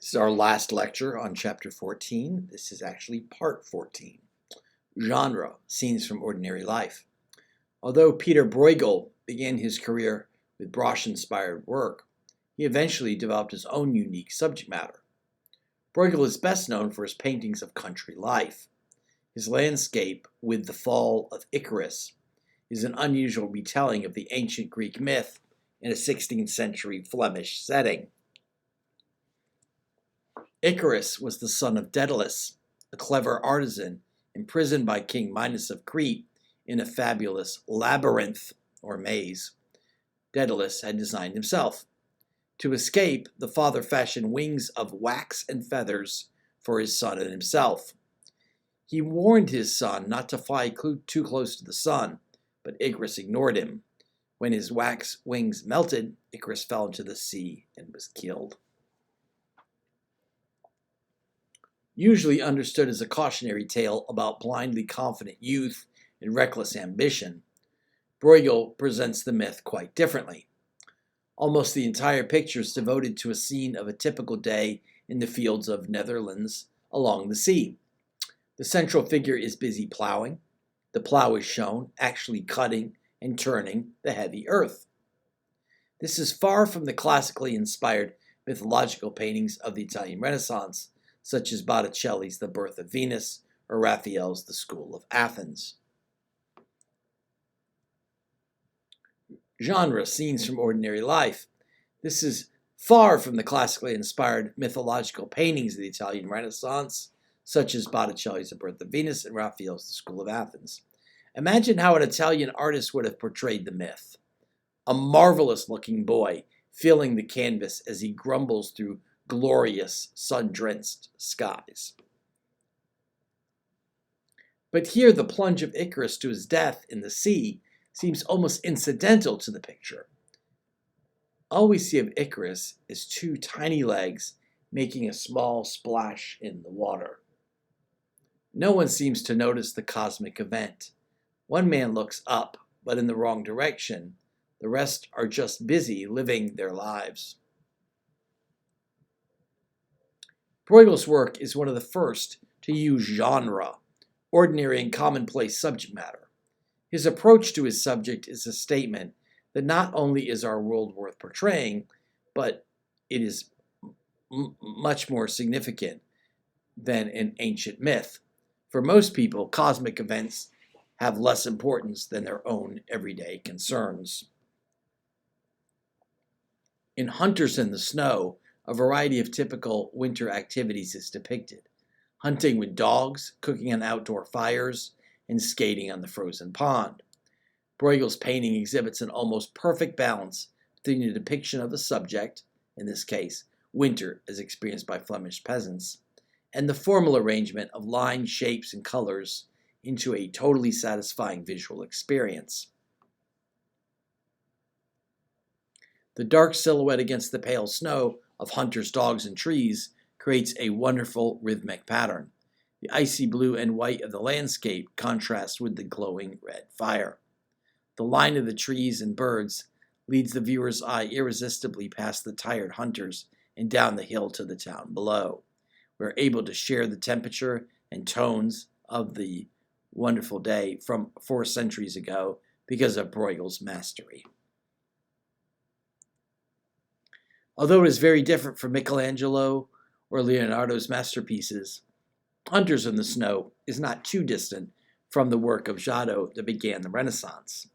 This is our last lecture on chapter 14. This is actually part 14. Genre, scenes from ordinary life. Although Peter Bruegel began his career with Broch-inspired work, he eventually developed his own unique subject matter. Bruegel is best known for his paintings of country life. His landscape, With the Fall of Icarus, is an unusual retelling of the ancient Greek myth in a 16th century Flemish setting. Icarus was the son of Daedalus, a clever artisan imprisoned by King Minos of Crete in a fabulous labyrinth or maze Daedalus had designed himself. To escape, the father fashioned wings of wax and feathers for his son and himself. He warned his son not to fly too close to the sun, but Icarus ignored him. When his wax wings melted, Icarus fell into the sea and was killed. Usually understood as a cautionary tale about blindly confident youth and reckless ambition, Bruegel presents the myth quite differently. Almost the entire picture is devoted to a scene of a typical day in the fields of Netherlands along the sea. The central figure is busy plowing. The plow is shown actually cutting and turning the heavy earth. This is far from the classically inspired mythological paintings of the Italian Renaissance, such as Botticelli's The Birth of Venus or Raphael's The School of Athens. Genre, scenes from ordinary life. This is far from the classically inspired mythological paintings of the Italian Renaissance, such as Botticelli's The Birth of Venus and Raphael's The School of Athens. Imagine how an Italian artist would have portrayed the myth. A marvelous-looking boy filling the canvas as he grumbles through glorious, sun-drenched skies. But here the plunge of Icarus to his death in the sea seems almost incidental to the picture. All we see of Icarus is two tiny legs making a small splash in the water. No one seems to notice the cosmic event. One man looks up, but in the wrong direction. The rest are just busy living their lives. Bruegel's work is one of the first to use genre, ordinary and commonplace subject matter. His approach to his subject is a statement that not only is our world worth portraying, but it is much more significant than an ancient myth. For most people, cosmic events have less importance than their own everyday concerns. In Hunters in the Snow, a variety of typical winter activities is depicted. Hunting with dogs, cooking on outdoor fires, and skating on the frozen pond. Bruegel's painting exhibits an almost perfect balance between the depiction of the subject, in this case, winter as experienced by Flemish peasants, and the formal arrangement of lines, shapes, and colors into a totally satisfying visual experience. The dark silhouette against the pale snow of hunters, dogs, and trees creates a wonderful rhythmic pattern. The icy blue and white of the landscape contrasts with the glowing red fire. The line of the trees and birds leads the viewer's eye irresistibly past the tired hunters and down the hill to the town below. We're able to share the temperature and tones of the wonderful day from 4 centuries ago because of Bruegel's mastery. Although it is very different from Michelangelo or Leonardo's masterpieces, Hunters in the Snow is not too distant from the work of Giotto that began the Renaissance.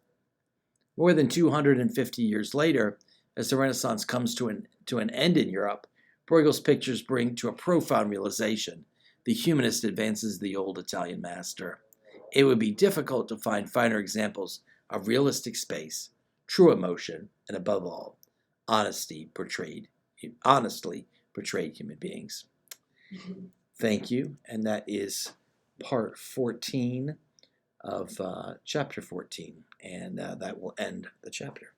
More than 250 years later, as the Renaissance comes to an end in Europe, Bruegel's pictures bring to a profound realization the humanist advances of the old Italian master. It would be difficult to find finer examples of realistic space, true emotion, and above all, honestly portrayed human beings. Thank you, and that is part 14 of chapter 14, and that will end the chapter.